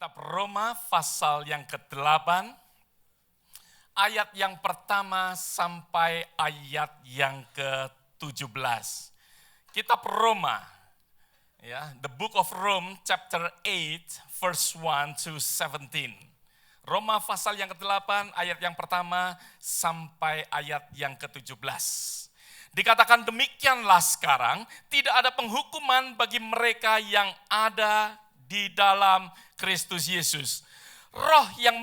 Kitab Roma pasal yang ke-8, ayat yang pertama sampai ayat yang ke-17. Kitab Roma, the book of Rome chapter 8 verse 1 to 17. Roma pasal yang ke-8 ayat yang pertama sampai ayat yang ke-17. Dikatakan demikianlah sekarang, tidak ada penghukuman bagi mereka yang ada di dalam Kristus Yesus. Roh yang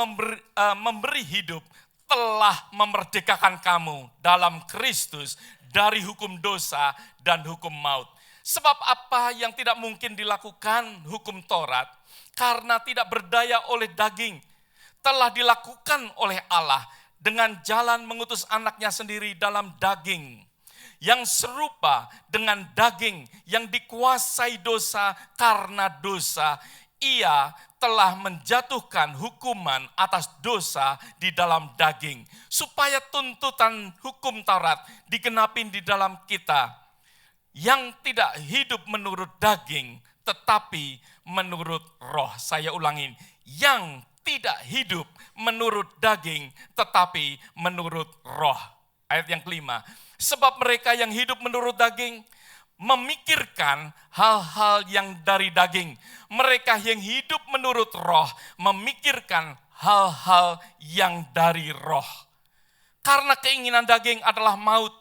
memberi hidup telah memerdekakan kamu dalam Kristus dari hukum dosa dan hukum maut. Sebab apa yang tidak mungkin dilakukan hukum Taurat karena tidak berdaya oleh daging, telah dilakukan oleh Allah dengan jalan mengutus anaknya sendiri dalam daging, yang serupa dengan daging yang dikuasai dosa karena dosa. Ia telah menjatuhkan hukuman atas dosa di dalam daging, supaya tuntutan hukum Taurat digenapin di dalam kita, yang tidak hidup menurut daging, tetapi menurut roh. Saya ulangin, yang tidak hidup menurut daging, tetapi menurut roh. Ayat yang kelima, sebab mereka yang hidup menurut daging memikirkan hal-hal yang dari daging. Mereka yang hidup menurut roh memikirkan hal-hal yang dari roh. Karena keinginan daging adalah maut,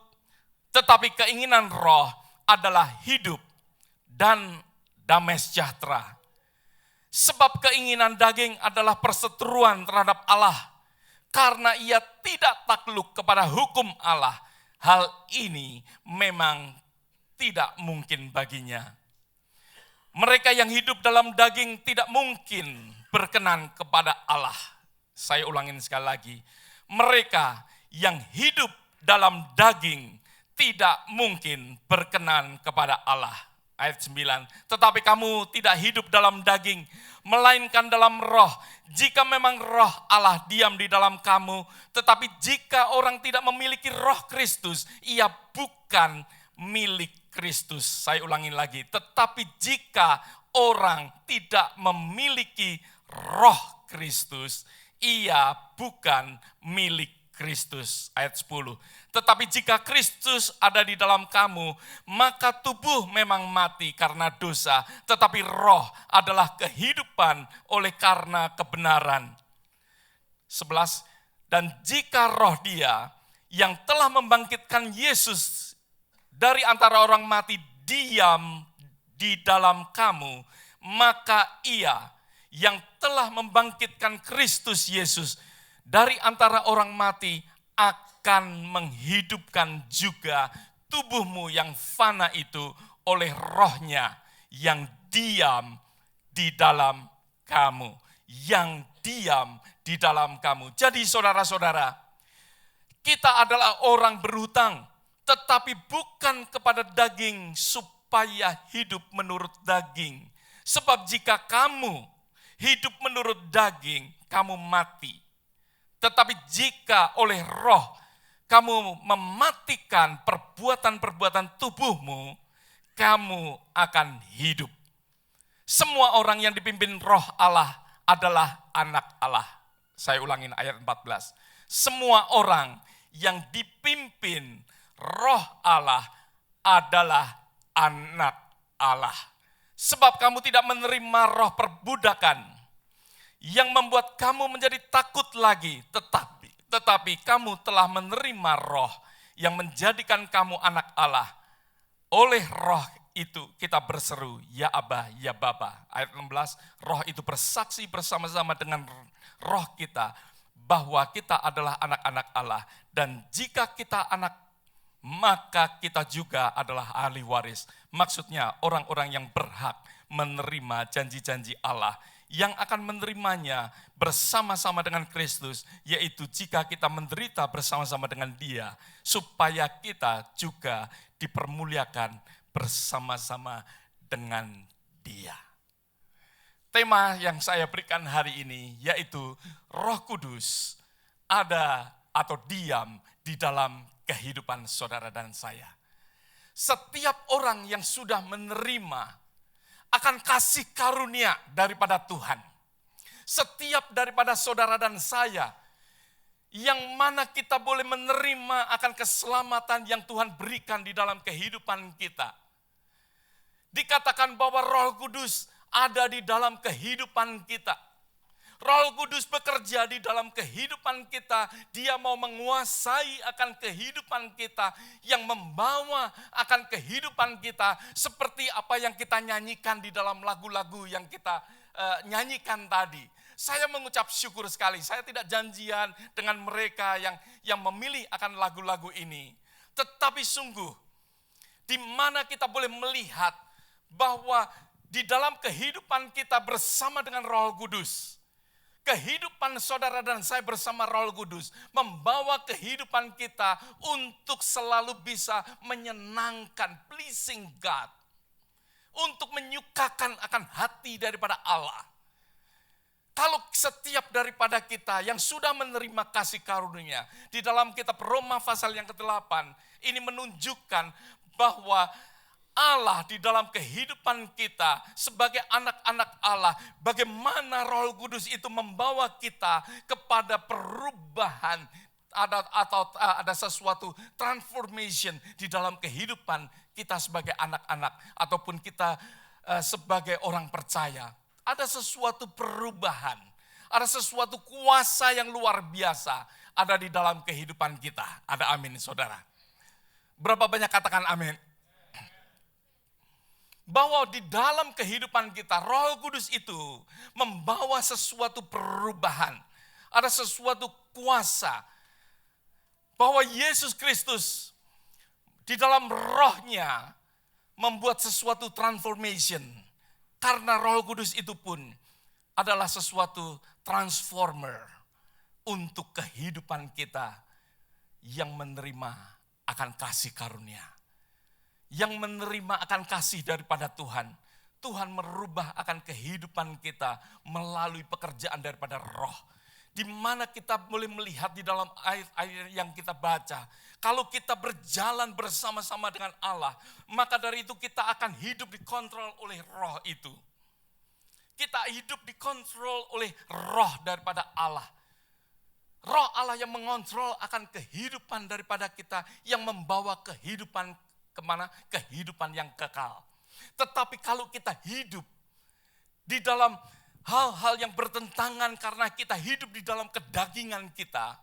tetapi keinginan roh adalah hidup dan damai sejahtera. Sebab keinginan daging adalah perseteruan terhadap Allah, karena ia tidak takluk kepada hukum Allah. Hal ini memang tidak mungkin baginya. Mereka yang hidup dalam daging tidak mungkin berkenan kepada Allah. Saya ulangin sekali lagi. Mereka yang hidup dalam daging tidak mungkin berkenan kepada Allah. Ayat 9, tetapi kamu tidak hidup dalam daging, melainkan dalam roh. Jika memang roh Allah diam di dalam kamu, tetapi jika orang tidak memiliki roh Kristus, ia bukan milik Kristus. Saya ulangin lagi, tetapi jika orang tidak memiliki roh Kristus, ia bukan milik Kristus. Ayat 10, tetapi jika Kristus ada di dalam kamu, maka tubuh memang mati karena dosa, tetapi roh adalah kehidupan oleh karena kebenaran. 11, dan jika roh Dia yang telah membangkitkan Yesus dari antara orang mati diam di dalam kamu, maka Ia yang telah membangkitkan Kristus Yesus dari antara orang mati akan menghidupkan juga tubuhmu yang fana itu oleh rohnya yang diam di dalam kamu. Yang diam di dalam kamu. Jadi saudara-saudara, kita adalah orang berhutang, tetapi bukan kepada daging supaya hidup menurut daging. Sebab jika kamu hidup menurut daging, kamu mati. Tetapi jika oleh roh kamu mematikan perbuatan-perbuatan tubuhmu, kamu akan hidup. Semua orang yang dipimpin roh Allah adalah anak Allah. Saya ulangin ayat 14. Semua orang yang dipimpin roh Allah adalah anak Allah. Sebab kamu tidak menerima roh perbudakan yang membuat kamu menjadi takut lagi, tetapi kamu telah menerima roh yang menjadikan kamu anak Allah. Oleh roh itu kita berseru, ya Abba, ya Bapa. Ayat 16, roh itu bersaksi bersama-sama dengan roh kita bahwa kita adalah anak-anak Allah. Dan jika kita anak, maka kita juga adalah ahli waris. Maksudnya orang-orang yang berhak menerima janji-janji Allah, yang akan menerimanya bersama-sama dengan Kristus, yaitu jika kita menderita bersama-sama dengan Dia, supaya kita juga dipermuliakan bersama-sama dengan Dia. Tema yang saya berikan hari ini yaitu Roh Kudus ada atau diam di dalam kehidupan saudara dan saya. Setiap orang yang sudah menerima akan kasih karunia daripada Tuhan, Setiap daripada saudara dan saya, yang mana kita boleh menerima akan keselamatan yang Tuhan berikan di dalam kehidupan kita. Dikatakan bahwa Roh Kudus ada di dalam kehidupan kita. Roh Kudus bekerja di dalam kehidupan kita. Dia mau menguasai akan kehidupan kita, yang membawa akan kehidupan kita seperti apa yang kita nyanyikan di dalam lagu-lagu yang kita nyanyikan tadi. Saya mengucap syukur sekali. Saya tidak janjian dengan mereka yang memilih akan lagu-lagu ini. Tetapi sungguh, di mana kita boleh melihat bahwa di dalam kehidupan kita bersama dengan Roh Kudus, kehidupan saudara dan saya bersama Roh Kudus membawa kehidupan kita untuk selalu bisa menyenangkan, pleasing God, untuk menyukakan akan hati daripada Allah. Kalau setiap daripada kita yang sudah menerima kasih karunia, di dalam kitab Roma pasal yang ke-8, ini menunjukkan bahwa Allah di dalam kehidupan kita sebagai anak-anak Allah, bagaimana Roh Kudus itu membawa kita kepada perubahan, ada sesuatu transformation di dalam kehidupan kita sebagai anak-anak ataupun kita sebagai orang percaya. Ada sesuatu perubahan, ada sesuatu kuasa yang luar biasa ada di dalam kehidupan kita. Ada amin, saudara. Berapa banyak katakan amin? Bahwa di dalam kehidupan kita, Roh Kudus itu membawa sesuatu perubahan. Ada sesuatu kuasa. Bahwa Yesus Kristus di dalam rohnya membuat sesuatu transformation. Karena Roh Kudus itu pun adalah sesuatu transformer untuk kehidupan kita yang menerima akan kasih karunia. Yang menerima akan kasih daripada Tuhan. Tuhan merubah akan kehidupan kita melalui pekerjaan daripada Roh. Di mana kita boleh melihat di dalam ayat-ayat yang kita baca. Kalau kita berjalan bersama-sama dengan Allah, maka dari itu kita akan hidup dikontrol oleh Roh itu. Kita hidup dikontrol oleh Roh daripada Allah. Roh Allah yang mengontrol akan kehidupan daripada kita, yang membawa kehidupan kemana? Kehidupan yang kekal. Tetapi kalau kita hidup di dalam hal-hal yang bertentangan karena kita hidup di dalam kedagingan kita,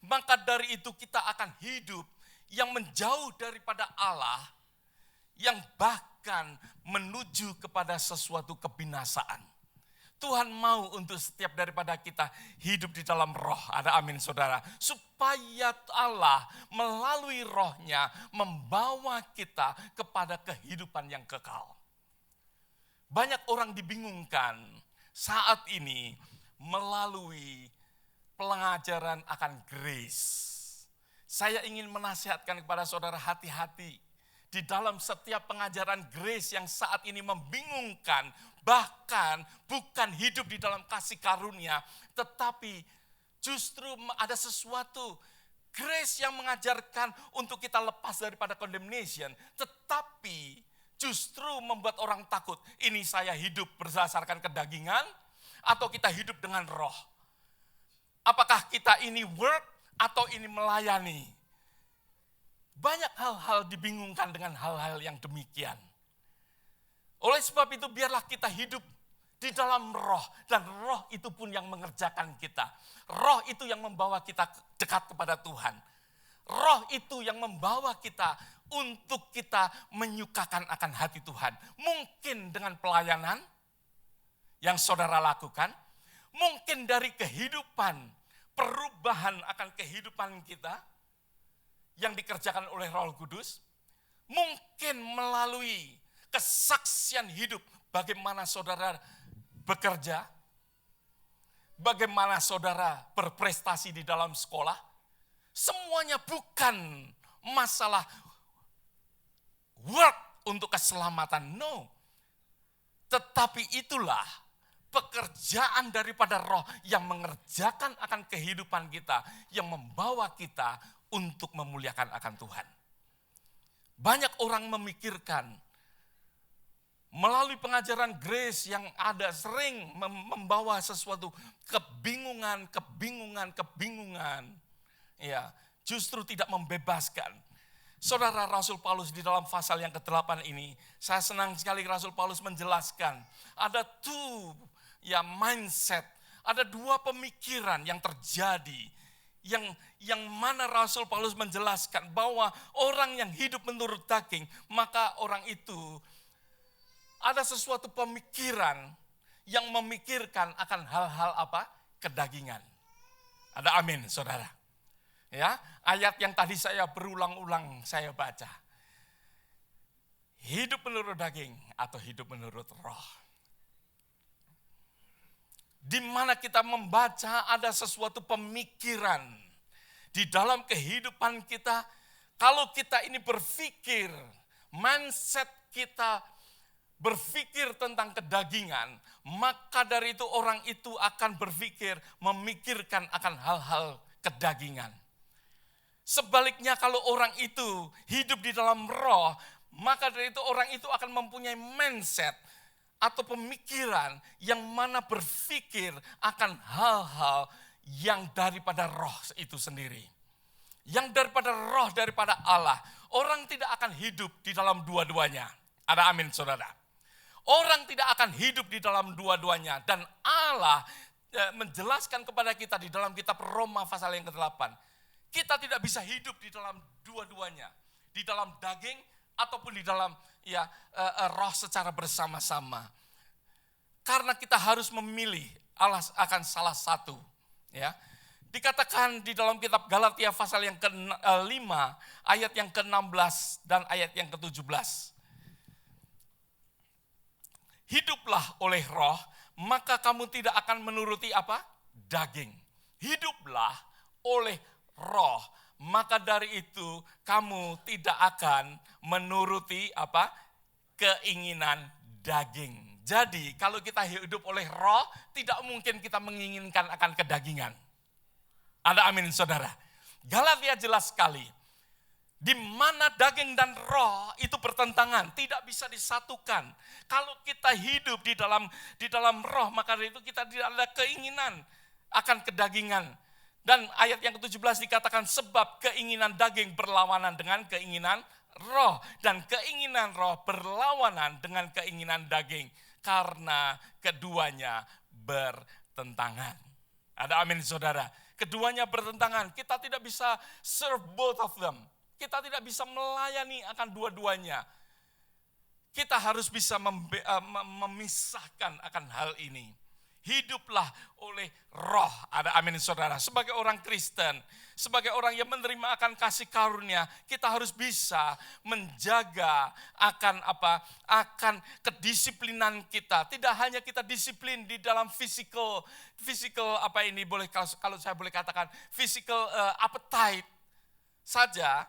maka dari itu kita akan hidup yang menjauh daripada Allah, yang bahkan menuju kepada sesuatu kebinasaan. Tuhan mau untuk setiap daripada kita hidup di dalam Roh. Ada amin, saudara. Supaya Allah melalui Rohnya membawa kita kepada kehidupan yang kekal. Banyak orang dibingungkan saat ini melalui pengajaran akan grace. Saya ingin menasihatkan kepada saudara, hati-hati di dalam setiap pengajaran grace yang saat ini membingungkan, bahkan bukan hidup di dalam kasih karunia, tetapi justru ada sesuatu grace yang mengajarkan untuk kita lepas daripada condemnation, tetapi justru membuat orang takut. Ini saya hidup berdasarkan kedagingan atau kita hidup dengan Roh? Apakah kita ini work atau ini melayani? Banyak hal-hal dibingungkan dengan hal-hal yang demikian. Oleh sebab itu biarlah kita hidup di dalam Roh, dan Roh itu pun yang mengerjakan kita. Roh itu yang membawa kita dekat kepada Tuhan. Roh itu yang membawa kita untuk kita menyukakan akan hati Tuhan. Mungkin dengan pelayanan yang saudara lakukan, mungkin dari kehidupan, perubahan akan kehidupan kita yang dikerjakan oleh Roh Kudus, mungkin melalui kesaksian hidup bagaimana saudara bekerja, bagaimana saudara berprestasi di dalam sekolah. Semuanya bukan masalah work untuk keselamatan, no. Tetapi itulah pekerjaan daripada Roh yang mengerjakan akan kehidupan kita, yang membawa kita untuk memuliakan akan Tuhan. Banyak orang memikirkan Melalui pengajaran grace yang ada sering membawa sesuatu kebingungan. Ya, justru tidak membebaskan. Saudara, Rasul Paulus di dalam pasal yang ke-8 ini, saya senang sekali Rasul Paulus menjelaskan. Ada mindset, ada dua pemikiran yang terjadi. Yang mana Rasul Paulus menjelaskan bahwa orang yang hidup menurut daging, maka orang itu ada sesuatu pemikiran yang memikirkan akan hal-hal apa? Kedagingan. Ada amin, saudara. Ya, ayat yang tadi saya berulang-ulang saya baca. Hidup menurut daging atau hidup menurut roh. Di mana kita membaca ada sesuatu pemikiran di dalam kehidupan kita. Kalau kita ini berpikir, mindset kita berpikir tentang kedagingan, maka dari itu orang itu akan memikirkan akan hal-hal kedagingan. Sebaliknya kalau orang itu hidup di dalam roh, maka dari itu orang itu akan mempunyai mindset atau pemikiran yang mana berpikir akan hal-hal yang daripada roh itu sendiri. Yang daripada roh, daripada Allah. Orang tidak akan hidup di dalam dua-duanya. Ada amin, saudara. Orang tidak akan hidup di dalam dua-duanya. Dan Allah menjelaskan kepada kita di dalam kitab Roma pasal yang ke-8. Kita tidak bisa hidup di dalam dua-duanya. Di dalam daging ataupun di dalam roh secara bersama-sama. Karena kita harus memilih Allah akan salah satu. Ya. Dikatakan di dalam kitab Galatia pasal yang ke-5, ayat yang ke-16 dan ayat yang ke-17. Hiduplah oleh roh, maka kamu tidak akan menuruti apa? Daging. Hiduplah oleh roh, maka dari itu kamu tidak akan menuruti apa? Keinginan daging. Jadi kalau kita hidup oleh roh, tidak mungkin kita menginginkan akan kedagingan. Ada amin, saudara. Galatia jelas sekali. Di mana daging dan roh itu bertentangan, tidak bisa disatukan. Kalau kita hidup di dalam roh, maka dari itu kita tidak ada keinginan akan kedagingan. Dan ayat yang ke-17 dikatakan sebab keinginan daging berlawanan dengan keinginan roh. Dan keinginan roh berlawanan dengan keinginan daging. Karena keduanya bertentangan. Ada amin, saudara. Keduanya bertentangan. Kita tidak bisa serve both of them. Kita tidak bisa melayani akan dua-duanya. Kita harus bisa memisahkan akan hal ini. Hiduplah oleh roh. Ada amin, saudara. Sebagai orang Kristen, sebagai orang yang menerima akan kasih karunia, kita harus bisa menjaga akan apa? Akan kedisiplinan kita. Tidak hanya kita disiplin di dalam physical apa ini boleh kalau saya boleh katakan physical appetite saja.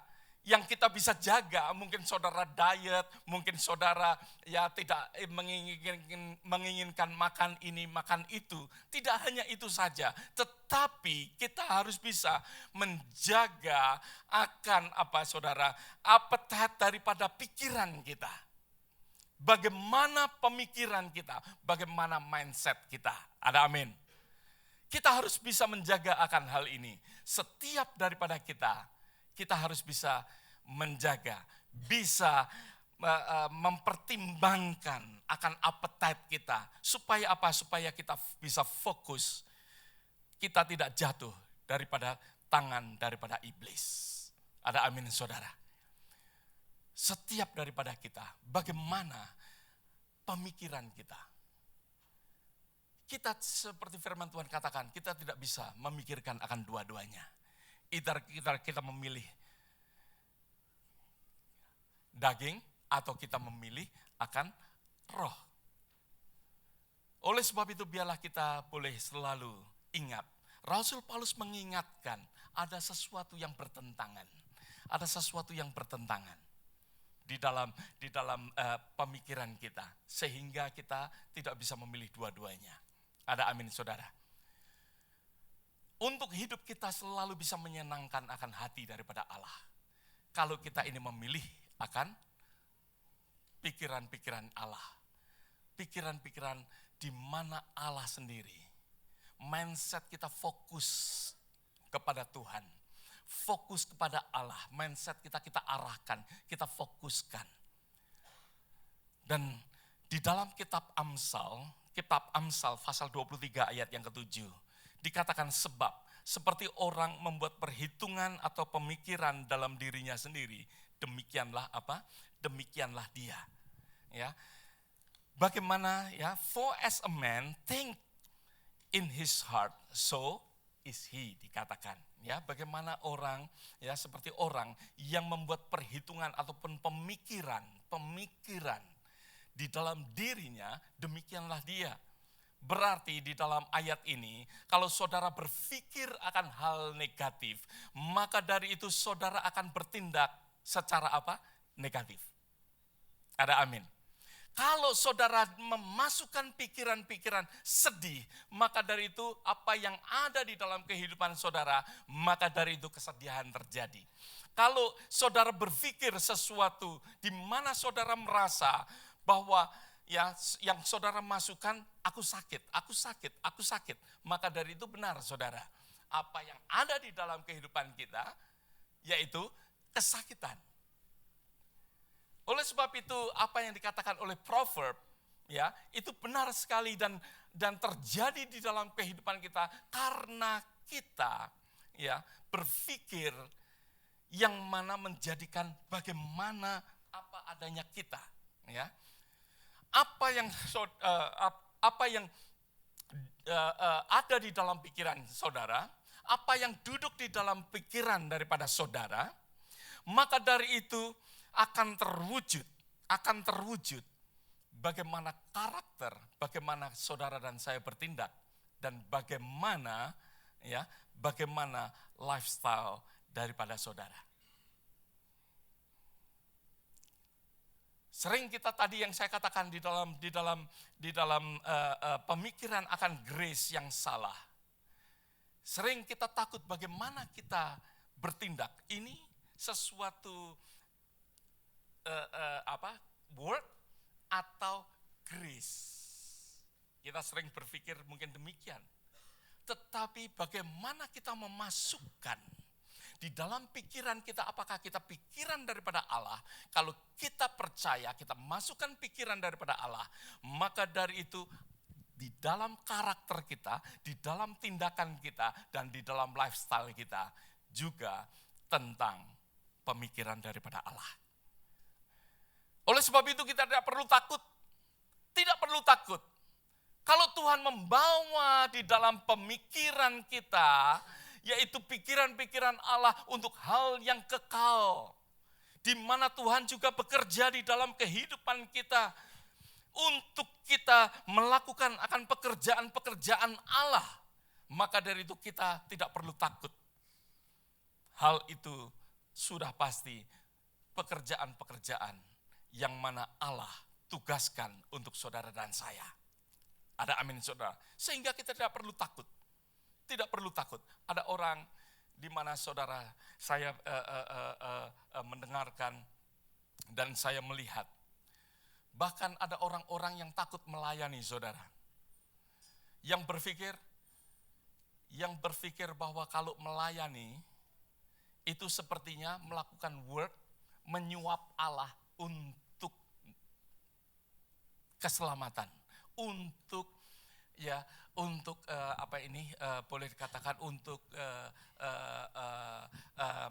Yang kita bisa jaga, mungkin saudara diet, mungkin saudara tidak menginginkan makan ini, makan itu. Tidak hanya itu saja, tetapi kita harus bisa menjaga akan apa saudara, appetite daripada pikiran kita. Bagaimana pemikiran kita, bagaimana mindset kita. Ada amin. Kita harus bisa menjaga akan hal ini. Setiap daripada kita harus bisa menjaga, bisa mempertimbangkan akan appetite kita. Supaya apa? Supaya kita bisa fokus. Kita tidak jatuh daripada tangan daripada iblis. Ada amin, saudara. Setiap daripada kita, bagaimana pemikiran kita. Kita seperti firman Tuhan katakan, kita tidak bisa memikirkan akan dua-duanya. Kita memilih daging atau kita memilih akan roh. Oleh sebab itu biarlah kita boleh selalu ingat. Rasul Paulus mengingatkan ada sesuatu yang bertentangan. Ada sesuatu yang bertentangan di dalam pemikiran kita. Sehingga kita tidak bisa memilih dua-duanya. Ada amin, saudara. Untuk hidup kita selalu bisa menyenangkan akan hati daripada Allah. Kalau kita ini memilih akan pikiran-pikiran Allah. pikiran-pikiran di mana Allah sendiri. Mindset kita fokus kepada Tuhan. Fokus kepada Allah. Mindset kita arahkan, kita fokuskan. Dan di dalam kitab Amsal pasal 23 ayat yang ke-7, dikatakan sebab seperti orang membuat perhitungan atau pemikiran dalam dirinya sendiri, demikianlah apa? Demikianlah dia. Ya. Bagaimana ya? For as a man think in his heart, so is he, dikatakan. Ya, bagaimana orang ya seperti orang yang membuat perhitungan ataupun pemikiran di dalam dirinya, demikianlah dia. Berarti di dalam ayat ini, kalau saudara berpikir akan hal negatif, maka dari itu saudara akan bertindak secara apa? Negatif. Ada amin. Kalau saudara memasukkan pikiran-pikiran sedih, maka dari itu apa yang ada di dalam kehidupan saudara, maka dari itu kesedihan terjadi. Kalau saudara berpikir sesuatu di mana saudara merasa bahwa ya yang saudara masukkan, aku sakit, maka dari itu benar saudara. Apa yang ada di dalam kehidupan kita, yaitu kesakitan. Oleh sebab itu apa yang dikatakan oleh proverb, ya itu benar sekali dan terjadi di dalam kehidupan kita karena kita ya berpikir yang mana menjadikan bagaimana apa adanya kita, ya. Apa yang ada di dalam pikiran saudara, apa yang duduk di dalam pikiran daripada saudara, maka dari itu akan terwujud bagaimana karakter, bagaimana saudara dan saya bertindak, dan bagaimana lifestyle daripada saudara. Sering kita tadi yang saya katakan di dalam pemikiran akan grace yang salah. Sering kita takut bagaimana kita bertindak. Ini sesuatu word atau grace. Kita sering berpikir mungkin demikian. Tetapi bagaimana kita memasukkan di dalam pikiran kita, apakah kita pikiran daripada Allah? Kalau kita percaya, kita masukkan pikiran daripada Allah, maka dari itu di dalam karakter kita, di dalam tindakan kita, dan di dalam lifestyle kita juga tentang pemikiran daripada Allah. Oleh sebab itu kita tidak perlu takut. Tidak perlu takut. Kalau Tuhan membawa di dalam pemikiran kita, yaitu pikiran-pikiran Allah untuk hal yang kekal. Di mana Tuhan juga bekerja di dalam kehidupan kita. Untuk kita melakukan akan pekerjaan-pekerjaan Allah. Maka dari itu kita tidak perlu takut. Hal itu sudah pasti pekerjaan-pekerjaan yang mana Allah tugaskan untuk saudara dan saya. Ada amin saudara. Sehingga kita tidak perlu takut. Tidak perlu takut. Ada orang di mana saudara saya mendengarkan dan saya melihat. Bahkan ada orang-orang yang takut melayani saudara. Yang berpikir bahwa kalau melayani itu sepertinya melakukan work, menyuap Allah untuk keselamatan. Boleh dikatakan untuk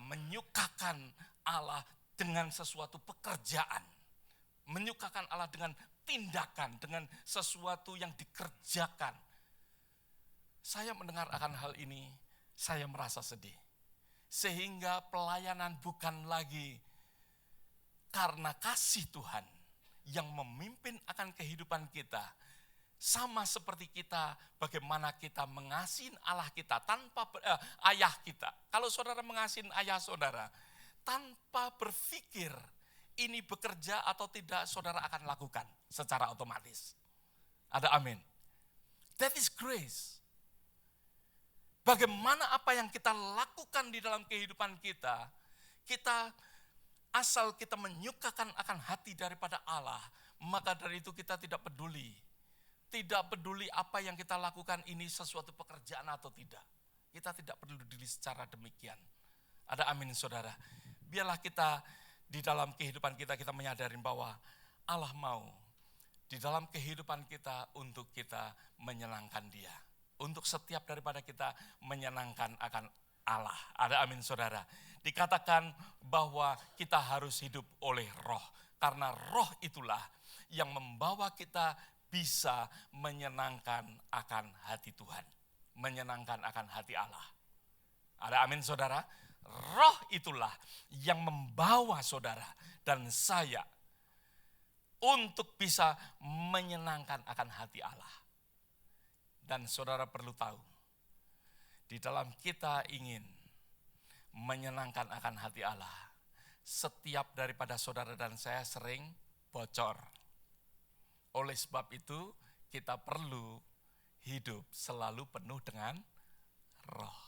menyukakan Allah dengan sesuatu pekerjaan, menyukakan Allah dengan tindakan, dengan sesuatu yang dikerjakan. Saya mendengar akan hal ini, saya merasa sedih. Sehingga pelayanan bukan lagi karena kasih Tuhan yang memimpin akan kehidupan kita. Sama seperti kita, bagaimana kita mengasihi Allah kita tanpa ayah kita. Kalau saudara mengasihi ayah saudara, tanpa berpikir ini bekerja atau tidak, saudara akan lakukan secara otomatis. Ada amin. That is grace. Bagaimana apa yang kita lakukan di dalam kehidupan kita asal kita menyukakan akan hati daripada Allah, Maka dari itu kita tidak peduli. Tidak peduli apa yang kita lakukan ini sesuatu pekerjaan atau tidak. Kita tidak peduli secara demikian. Ada amin saudara. Biarlah kita di dalam kehidupan kita menyadari bahwa Allah mau di dalam kehidupan kita untuk kita menyenangkan Dia. Untuk setiap daripada kita menyenangkan akan Allah. Ada amin saudara. Dikatakan bahwa kita harus hidup oleh roh. Karena roh itulah yang membawa kita bisa menyenangkan akan hati Tuhan. Menyenangkan akan hati Allah. Ada amin saudara. Roh itulah yang membawa saudara dan saya untuk bisa menyenangkan akan hati Allah. Dan saudara perlu tahu, di dalam kita ingin menyenangkan akan hati Allah, setiap daripada saudara dan saya sering bocor. Oleh sebab itu, kita perlu hidup selalu penuh dengan roh.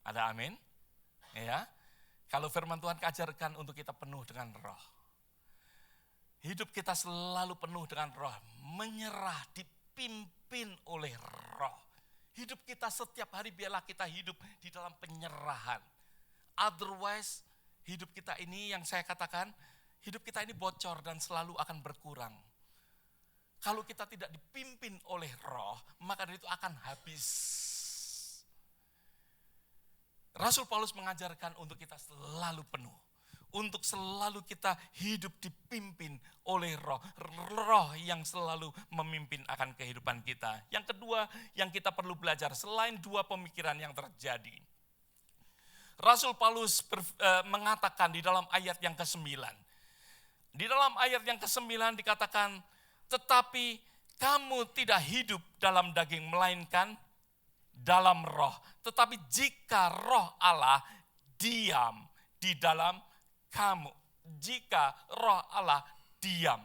Ada amin? Ya. Kalau firman Tuhan ajarkan untuk kita penuh dengan roh. Hidup kita selalu penuh dengan roh, menyerah, dipimpin oleh roh. Hidup kita setiap hari biarlah kita hidup di dalam penyerahan. Otherwise, hidup kita ini yang saya katakan, hidup kita ini bocor dan selalu akan berkurang. Kalau kita tidak dipimpin oleh roh, maka dari itu akan habis. Rasul Paulus mengajarkan untuk kita selalu penuh. Untuk selalu kita hidup dipimpin oleh roh. Roh yang selalu memimpin akan kehidupan kita. Yang kedua yang kita perlu belajar selain dua pemikiran yang terjadi. Rasul Paulus mengatakan di dalam ayat yang ke-9. Di dalam ayat yang ke-9 dikatakan, tetapi kamu tidak hidup dalam daging melainkan dalam roh. Tetapi jika roh Allah diam di dalam kamu. Jika roh Allah diam,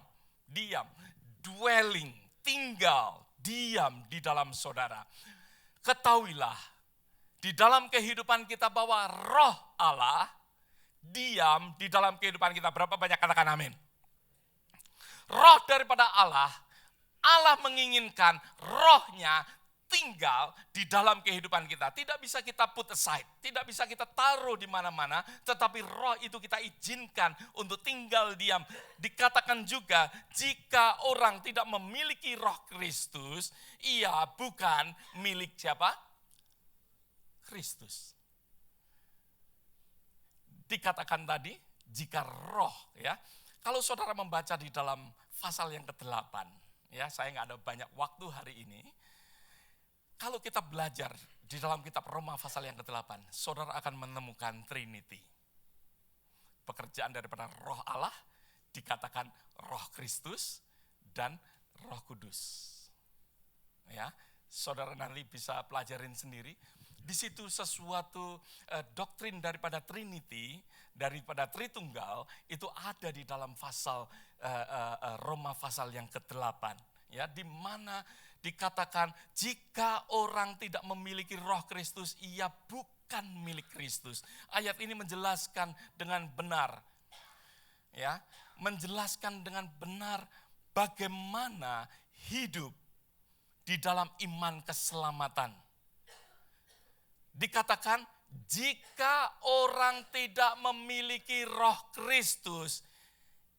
dwelling, tinggal, diam di dalam saudara. Ketahuilah, di dalam kehidupan kita bahwa roh Allah diam di dalam kehidupan kita. Berapa banyak katakan amin? Roh daripada Allah, Allah menginginkan rohnya tinggal di dalam kehidupan kita. Tidak bisa kita put aside, tidak bisa kita taruh di mana-mana, tetapi roh itu kita izinkan untuk tinggal diam. Dikatakan juga, jika orang tidak memiliki roh Kristus, ia bukan milik siapa? Kristus. Dikatakan tadi, jika roh, ya. Kalau saudara membaca di dalam pasal yang ke-8, ya, saya nggak ada banyak waktu hari ini. Kalau kita belajar di dalam kitab Roma pasal yang ke-8, saudara akan menemukan Trinity. Pekerjaan daripada roh Allah, dikatakan roh Kristus dan roh Kudus. Ya, saudara nanti bisa pelajarin sendiri. Di situ sesuatu doktrin daripada Trinity, daripada Tritunggal, itu ada di dalam pasal Roma pasal yang ke-8. Ya, di mana dikatakan jika orang tidak memiliki roh Kristus, ia bukan milik Kristus. Ayat ini menjelaskan dengan benar. Ya, menjelaskan dengan benar bagaimana hidup di dalam iman keselamatan. Dikatakan jika orang tidak memiliki roh Kristus,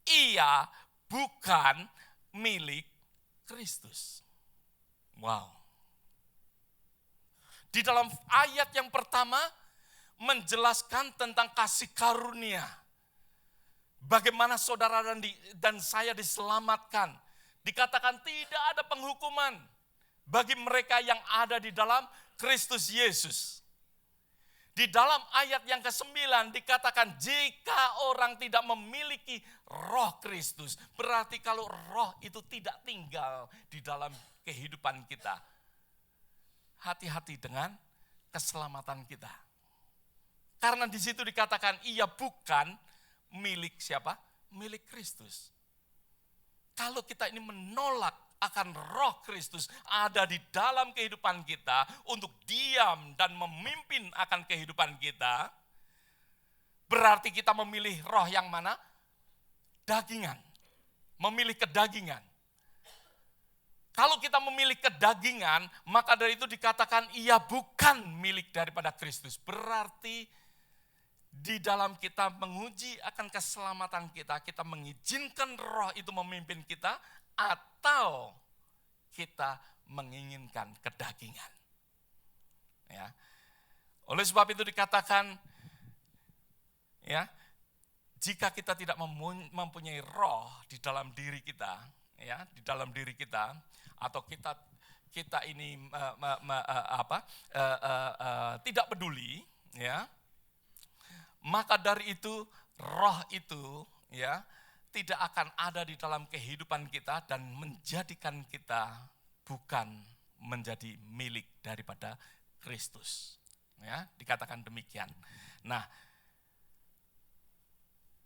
ia bukan milik Kristus. Wow. Di dalam ayat yang pertama menjelaskan tentang kasih karunia. Bagaimana saudara dan saya diselamatkan. Dikatakan tidak ada penghukuman bagi mereka yang ada di dalam Kristus Yesus. Di dalam ayat yang ke-9 dikatakan jika orang tidak memiliki roh Kristus, berarti kalau roh itu tidak tinggal di dalam kehidupan kita. Hati-hati dengan keselamatan kita. Karena di situ dikatakan ia bukan milik siapa? Milik Kristus. Kalau kita ini menolak akan roh Kristus ada di dalam kehidupan kita untuk diam dan memimpin akan kehidupan kita, berarti kita memilih roh yang mana? Dagingan. memilih kedagingan. Kalau kita memilih kedagingan, maka dari itu dikatakan ia bukan milik daripada Kristus. Berarti di dalam kita menguji akan keselamatan kita, kita mengizinkan roh itu memimpin kita, atau kita menginginkan kedagingan. Ya. Oleh sebab itu dikatakan, ya, jika kita tidak mempunyai roh di dalam diri kita, ya, di dalam diri kita, atau kita ini tidak peduli, ya, maka dari itu roh itu, ya, tidak akan ada di dalam kehidupan kita dan menjadikan kita bukan menjadi milik daripada Kristus. Ya, dikatakan demikian. Nah,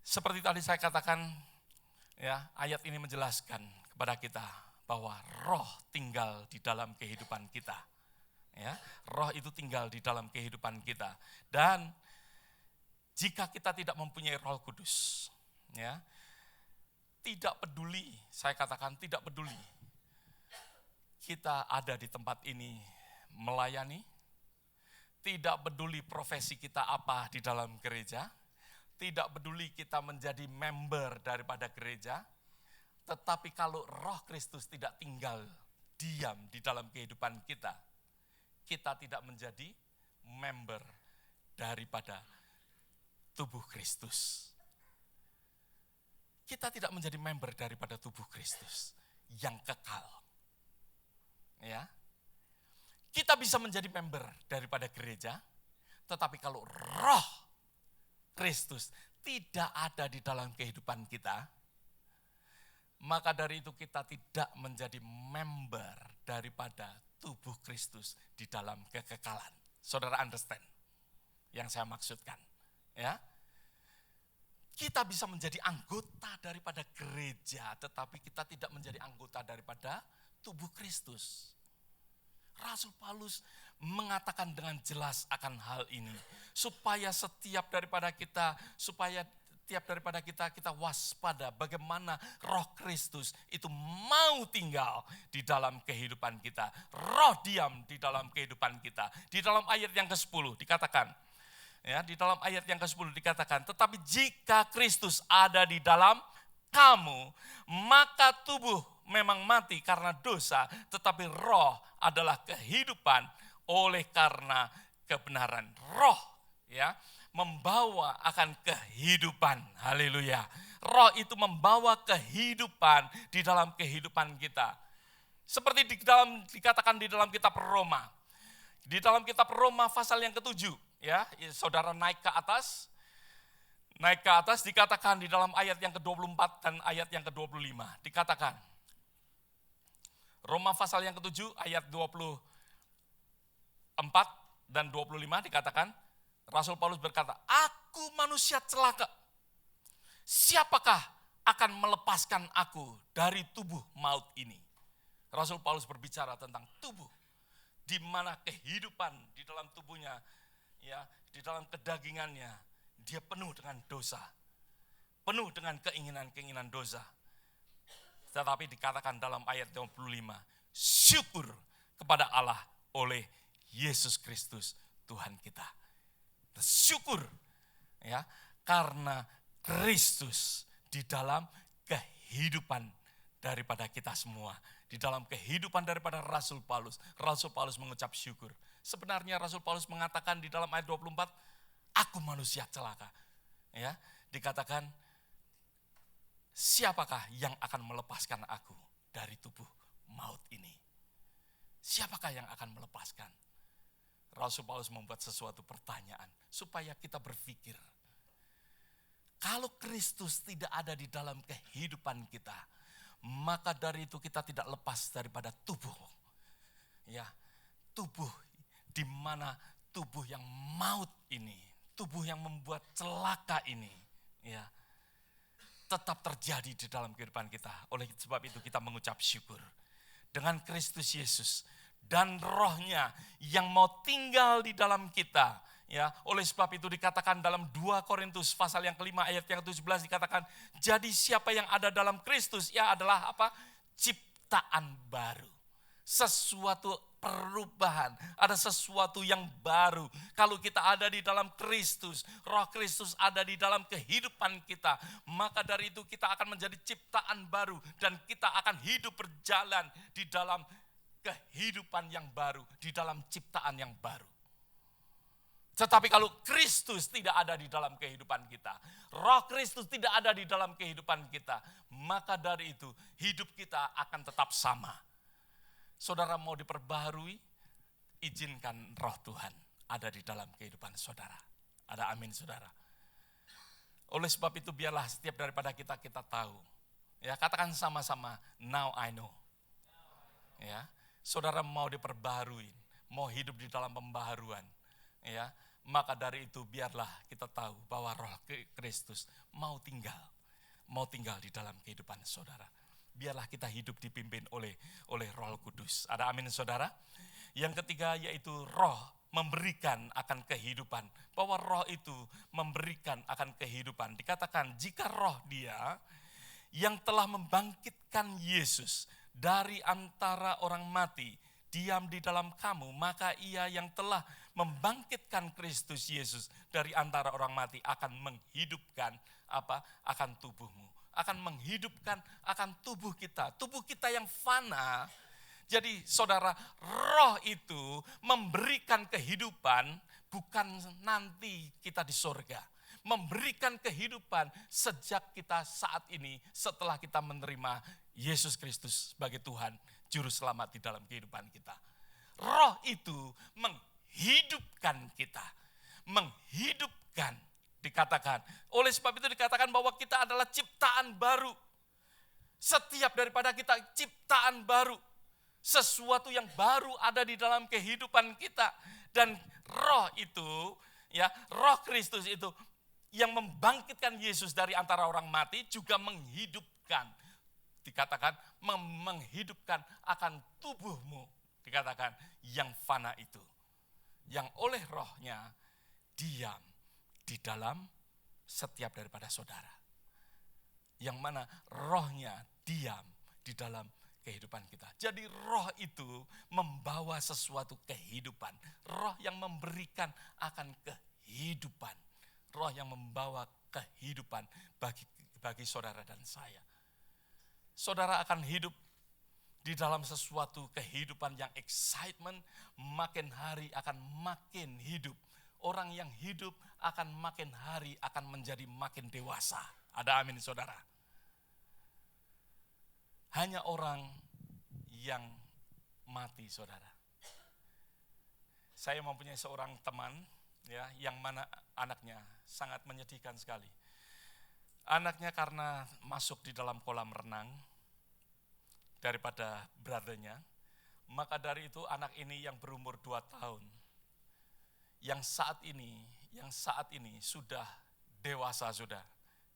seperti tadi saya katakan, ya, ayat ini menjelaskan kepada kita bahwa roh tinggal di dalam kehidupan kita. Ya, roh itu tinggal di dalam kehidupan kita. Dan jika kita tidak mempunyai Roh Kudus, ya, tidak peduli, saya katakan tidak peduli, kita ada di tempat ini melayani, tidak peduli profesi kita apa di dalam gereja, tidak peduli kita menjadi member daripada gereja, tetapi kalau Roh Kristus tidak tinggal diam di dalam kehidupan kita, kita tidak menjadi member daripada tubuh Kristus. Kita tidak menjadi member daripada tubuh Kristus yang kekal. Ya. Kita bisa menjadi member daripada gereja, tetapi kalau roh Kristus tidak ada di dalam kehidupan kita, maka dari itu kita tidak menjadi member daripada tubuh Kristus di dalam kekekalan. Saudara understand yang saya maksudkan? Ya. Kita bisa menjadi anggota daripada gereja, tetapi kita tidak menjadi anggota daripada tubuh Kristus. Rasul Paulus mengatakan dengan jelas akan hal ini, supaya setiap daripada kita waspada bagaimana Roh Kristus itu mau tinggal di dalam kehidupan kita. Roh diam di dalam kehidupan kita. Di dalam ayat yang ke-10 dikatakan, ya, di dalam ayat yang ke-10 dikatakan, tetapi jika Kristus ada di dalam kamu, maka tubuh memang mati karena dosa, tetapi roh adalah kehidupan oleh karena kebenaran. Roh, ya, membawa akan kehidupan. Haleluya. Roh itu membawa kehidupan di dalam kehidupan kita. Seperti dikatakan di dalam kitab Roma. Di dalam kitab Roma pasal yang ke-7, ya, saudara naik ke atas dikatakan di dalam ayat yang ke-24 dan ayat yang ke-25. Dikatakan, Roma pasal yang ke-7 ayat 24 dan 25 dikatakan, Rasul Paulus berkata, aku manusia celaka, siapakah akan melepaskan aku dari tubuh maut ini? Rasul Paulus berbicara tentang tubuh, di mana kehidupan di dalam tubuhnya, ya, di dalam kedagingannya, dia penuh dengan dosa, penuh dengan keinginan-keinginan dosa. Tetapi dikatakan dalam ayat 25, syukur kepada Allah oleh Yesus Kristus Tuhan kita. Syukur, ya, karena Kristus di dalam kehidupan daripada kita semua. Di dalam kehidupan daripada Rasul Paulus mengucap syukur. Sebenarnya Rasul Paulus mengatakan di dalam ayat 24, aku manusia celaka. Ya, dikatakan, siapakah yang akan melepaskan aku dari tubuh maut ini? Siapakah yang akan melepaskan? Rasul Paulus membuat sesuatu pertanyaan supaya kita berpikir. Kalau Kristus tidak ada di dalam kehidupan kita, maka dari itu kita tidak lepas daripada tubuh. Ya, tubuh di mana tubuh yang maut ini, tubuh yang membuat celaka ini, ya, tetap terjadi di dalam kehidupan kita. Oleh sebab itu kita mengucap syukur. Dengan Kristus Yesus dan rohnya yang mau tinggal di dalam kita, Ya, oleh sebab itu dikatakan dalam 2 Korintus pasal yang kelima ayat yang 17 dikatakan, jadi siapa yang ada dalam Kristus, ia adalah apa? Ciptaan baru. Sesuatu perubahan, ada sesuatu yang baru. Kalau kita ada di dalam Kristus, Roh Kristus ada di dalam kehidupan kita, maka dari itu kita akan menjadi ciptaan baru dan kita akan hidup berjalan di dalam kehidupan yang baru, di dalam ciptaan yang baru. Tetapi kalau Kristus tidak ada di dalam kehidupan kita, Roh Kristus tidak ada di dalam kehidupan kita, maka dari itu hidup kita akan tetap sama. Saudara mau diperbaharui, izinkan Roh Tuhan ada di dalam kehidupan saudara. Ada amin saudara. Oleh sebab itu biarlah setiap daripada kita tahu. Ya, katakan sama-sama, now I know. Ya, saudara mau diperbaharui, mau hidup di dalam pembaharuan. Ya, maka dari itu biarlah kita tahu bahwa Roh Kristus mau tinggal di dalam kehidupan saudara. Biarlah kita hidup dipimpin oleh Roh Kudus. Ada amin saudara. Yang ketiga yaitu Roh memberikan akan kehidupan. Bahwa Roh itu memberikan akan kehidupan. Dikatakan jika Roh Dia yang telah membangkitkan Yesus dari antara orang mati diam di dalam kamu, maka Ia yang telah membangkitkan Kristus Yesus dari antara orang mati akan menghidupkan akan tubuhmu. Akan menghidupkan akan tubuh kita yang fana. Jadi saudara, Roh itu memberikan kehidupan bukan nanti kita di sorga. Memberikan kehidupan sejak kita saat ini setelah kita menerima Yesus Kristus sebagai Tuhan Juru Selamat di dalam kehidupan kita. Roh itu menghidupkan kita. Menghidupkan. Dikatakan, oleh sebab itu dikatakan bahwa kita adalah ciptaan baru. Setiap daripada kita ciptaan baru. Sesuatu yang baru ada di dalam kehidupan kita. Dan Roh itu, ya, Roh Kristus itu yang membangkitkan Yesus dari antara orang mati juga menghidupkan. Dikatakan menghidupkan akan tubuhmu. Dikatakan yang fana itu. Yang oleh Rohnya diam di dalam setiap daripada saudara. Yang mana Rohnya diam di dalam kehidupan kita. Jadi Roh itu membawa sesuatu kehidupan. Roh yang memberikan akan kehidupan. Roh yang membawa kehidupan bagi saudara dan saya. Saudara akan hidup di dalam sesuatu kehidupan yang excitement, makin hari akan makin hidup. Orang yang hidup akan makin hari akan menjadi makin dewasa. Ada amin saudara. Hanya orang yang mati saudara. Saya mempunyai seorang teman ya, yang mana anaknya sangat menyedihkan sekali. Anaknya karena masuk di dalam kolam renang daripada brother-nya, maka dari itu anak ini yang berumur 2 tahun, yang saat ini sudah dewasa sudah,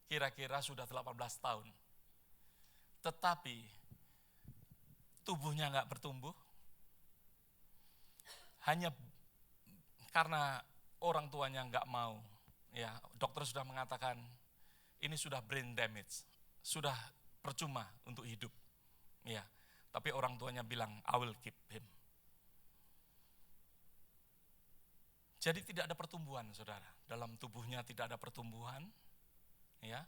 kira-kira sudah 18 tahun. Tetapi tubuhnya enggak bertumbuh, hanya karena orang tuanya enggak mau. Ya, dokter sudah mengatakan ini sudah brain damage, sudah percuma untuk hidup. Ya, tapi orang tuanya bilang I will keep him. Jadi tidak ada pertumbuhan, saudara. Dalam tubuhnya tidak ada pertumbuhan, ya,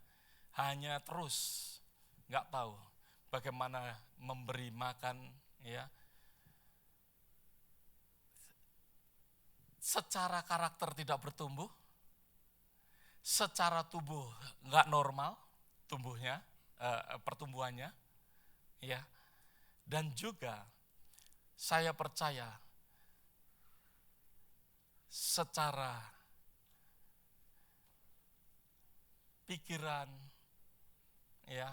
hanya terus nggak tahu bagaimana memberi makan, ya. Secara karakter tidak bertumbuh, secara tubuh nggak normal tumbuhnya, pertumbuhannya, ya. Dan juga saya percaya secara pikiran, ya,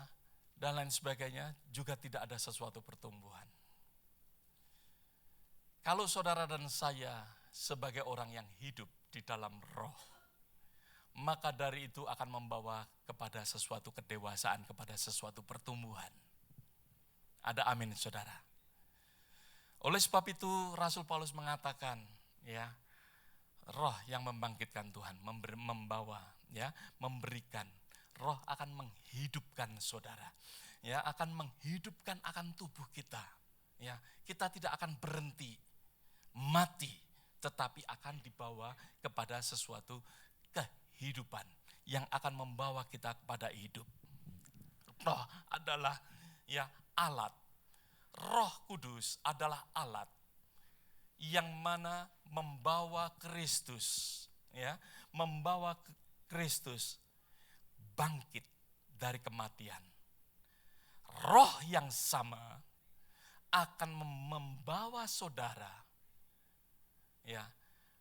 dan lain sebagainya juga tidak ada sesuatu pertumbuhan. Kalau saudara dan saya sebagai orang yang hidup di dalam Roh, maka dari itu akan membawa kepada sesuatu kedewasaan, kepada sesuatu pertumbuhan. Ada amin saudara. Oleh sebab itu Rasul Paulus mengatakan, ya, Roh yang membangkitkan Tuhan, membawa, ya, memberikan. Roh akan menghidupkan saudara, ya, akan menghidupkan akan tubuh kita, ya. Kita tidak akan berhenti mati, tetapi akan dibawa kepada sesuatu kehidupan yang akan membawa kita kepada hidup. Roh adalah, ya, alat. Roh Kudus adalah alat yang mana membawa Kristus, ya, membawa Kristus bangkit dari kematian. Roh yang sama akan membawa saudara, ya,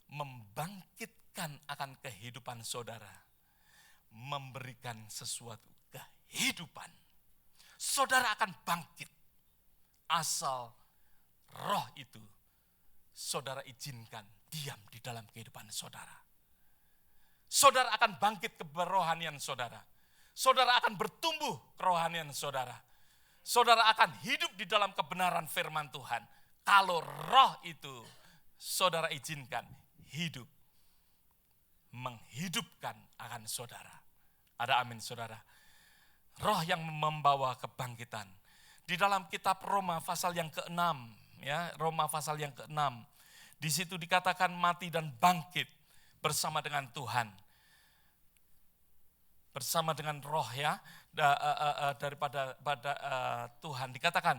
membangkitkan akan kehidupan saudara, memberikan sesuatu kehidupan. Saudara akan bangkit asal roh itu saudara izinkan diam di dalam kehidupan saudara. Saudara akan bangkit ke kerohanian saudara. Saudara akan bertumbuh kerohanian saudara. Saudara akan hidup di dalam kebenaran firman Tuhan. Kalau roh itu saudara izinkan hidup, menghidupkan akan saudara. Ada amin saudara. Roh yang membawa kebangkitan. Di dalam kitab Roma pasal yang ke-6, ya, Roma pasal yang ke-6. Di situ dikatakan mati dan bangkit bersama dengan Tuhan. Bersama dengan roh, ya, daripada Tuhan. Dikatakan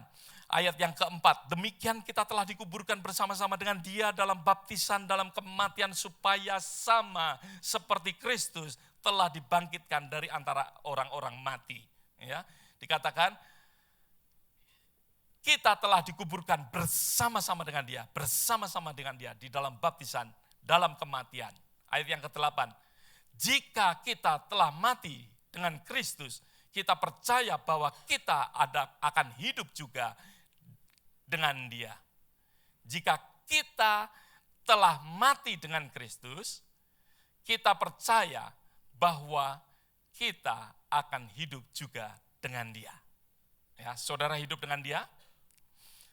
ayat yang keempat, demikian kita telah dikuburkan bersama-sama dengan Dia dalam baptisan dalam kematian supaya sama seperti Kristus telah dibangkitkan dari antara orang-orang mati. Ya, dikatakan kita telah dikuburkan bersama-sama dengan Dia, bersama-sama dengan Dia di dalam baptisan, dalam kematian. Ayat yang ke-8, jika kita telah mati dengan Kristus, kita percaya bahwa kita akan hidup juga dengan Dia. Jika kita telah mati dengan Kristus, kita percaya bahwa kita akan hidup juga dengan Dia. Ya, saudara hidup dengan Dia.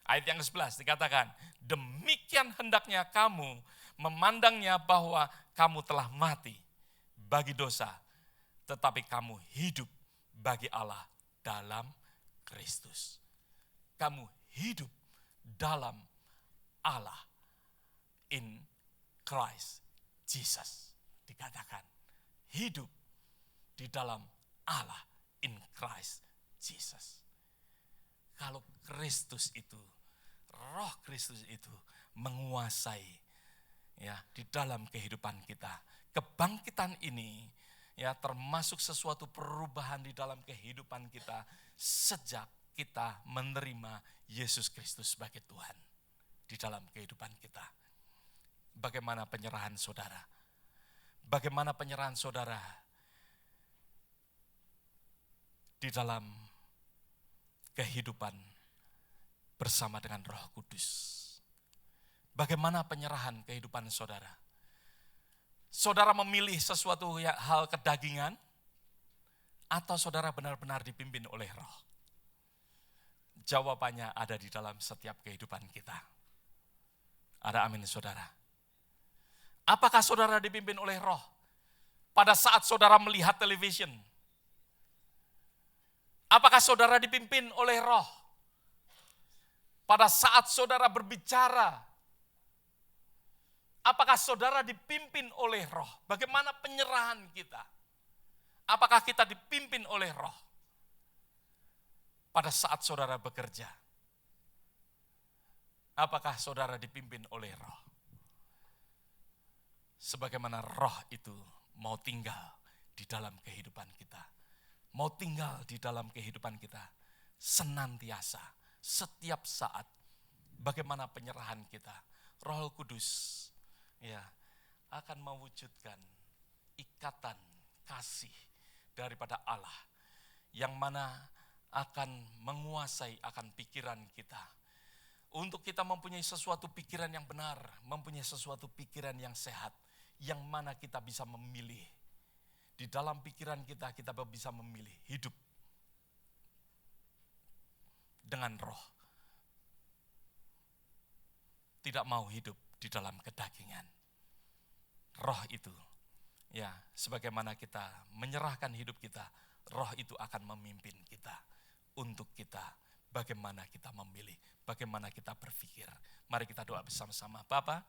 Ayat yang ke-11 dikatakan, demikian hendaknya kamu memandangnya bahwa kamu telah mati bagi dosa, tetapi kamu hidup bagi Allah dalam Kristus. Kamu hidup dalam Allah in Christ Jesus. Dikatakan hidup di dalam Allah in Christ Jesus. Kalau Kristus itu, roh Kristus itu menguasai, ya, di dalam kehidupan kita. Kebangkitan ini, ya, termasuk sesuatu perubahan di dalam kehidupan kita sejak kita menerima Yesus Kristus sebagai Tuhan di dalam kehidupan kita. Bagaimana penyerahan saudara? Bagaimana penyerahan saudara di dalam kehidupan bersama dengan Roh Kudus? Bagaimana penyerahan kehidupan saudara? Saudara memilih sesuatu hal kedagingan atau saudara benar-benar dipimpin oleh Roh? Jawabannya ada di dalam setiap kehidupan kita. Ada amin saudara. Apakah saudara dipimpin oleh Roh pada saat saudara melihat television? Apakah saudara dipimpin oleh Roh pada saat saudara berbicara? Apakah saudara dipimpin oleh Roh? Bagaimana penyerahan kita? Apakah kita dipimpin oleh Roh pada saat saudara bekerja? Apakah saudara dipimpin oleh Roh? Sebagaimana Roh itu mau tinggal di dalam kehidupan kita. Mau tinggal di dalam kehidupan kita senantiasa, setiap saat. Bagaimana penyerahan kita? Roh Kudus, ya, akan mewujudkan ikatan kasih daripada Allah yang mana akan menguasai akan pikiran kita. Untuk kita mempunyai sesuatu pikiran yang benar, mempunyai sesuatu pikiran yang sehat, yang mana kita bisa memilih. Di dalam pikiran kita, kita bisa memilih hidup dengan Roh. Tidak mau hidup di dalam kedagingan. roh itu. Ya, sebagaimana kita menyerahkan hidup kita, roh itu akan memimpin kita untuk kita bagaimana kita memilih, bagaimana kita berpikir. Mari kita doa bersama-sama. Bapa,